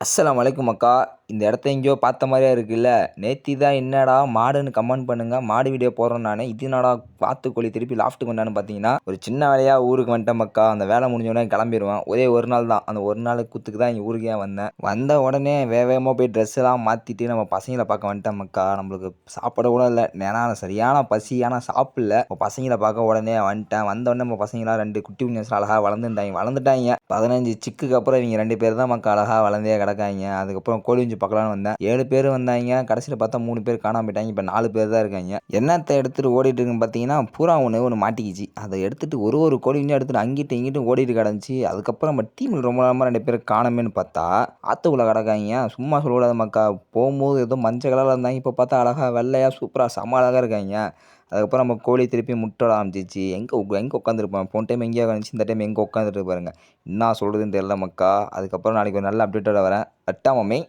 அஸ்ஸலாமு அலைக்கும் அக்கா. இந்த இடத்த எங்கேயோ பார்த்த மாதிரியே இருக்குல்ல. நேத்தி தான் என்னடா மாடுன்னு கமெண்ட் பண்ணுங்க. மாடு வீடியோ போடுறேன் நானு. இது என்னடா வாத்துக்கோழி திருப்பி லாஃப்ட்டுக்கு வந்தான்னு பார்த்தீங்கன்னா, ஒரு சின்ன வேலையா ஊருக்கு வந்துட்டேன் மக்கா. அந்த வேலை முடிஞ்சோடனே கிளம்பிருவேன். ஒரே ஒரு நாள் தான். அந்த ஒரு நாள் கூத்துக்கு தான் இங்கே ஊருக்கே வந்தேன். வந்த உடனே வேகமா போய் ட்ரெஸ் எல்லாம் மாத்திட்டு நம்ம பசங்கள பார்க்க வந்துட்டேன் மக்கா. நம்மளுக்கு சாப்பிட கூட இல்லை. ஏன்னா சரியான பசி. ஆனால் சாப்பிடல. இப்போ பசங்கள பார்க்க உடனே வந்துட்டேன். வந்த உடனே நம்ம பசங்களாம் 2 குட்டி குஞ்சு அழகா வளர்ந்துட்டாங்க. 15 சிக்குக்கு அப்புறம் இவங்க 2 பேர் தான் மக்கா அழகா வளர்ந்தே கிடக்காங்க. அதுக்கப்புறம் கோழி குஞ்சு பார்க்கலான்னு வந்தேன். 7 பேர் வந்தாங்க. கடைசியில் பார்த்தா 3 பேர் காணாம போயிட்டாங்க. இப்போ 4 பேர் தான் இருக்காங்க. என்னத்தை எடுத்துட்டு ஓடிட்டு இருக்குன்னு பார்த்தீங்கன்னா, பூரா ஒன்று மாட்டிக்கிச்சு. அதை எடுத்துட்டு ஒரு கோழி குஞ்சு எடுத்துட்டு அங்கிட்டும் இங்கிட்டும் ஓடிட்டு கிடந்துச்சு. அதுக்கப்புறம் நம்ம டீமில் ரொம்ப நேரமாக 2 பேர் காணாமேன்னு பார்த்தா ஆத்துக்குள்ள கிடக்காங்க. சும்மா சொல்லக்கூடாது மக்கா. போகும்போது ஏதோ மஞ்சள் கலரில் இருந்தாங்க. இப்போ பார்த்தா அழகா வெள்ளையா சூப்பராக செம அழகாக இருக்காங்க. அதுக்கப்புறம் நம்ம கோழி திருப்பி முட்டை ஆரம்பிச்சிச்சு. எங்கே உட்காந்துருப்பேன். போன டைம் எங்கேயோ உட்காந்துச்சு. இந்த டைம் எங்கே உட்காந்துட்டு பாருங்க. என்ன சொல்கிறதுன்னு தெரியல மக்கா. அதுக்கப்புறம் நாளைக்கு ஒரு நல்ல அப்டேட்டோட வரேன். அட்டா மம்மி.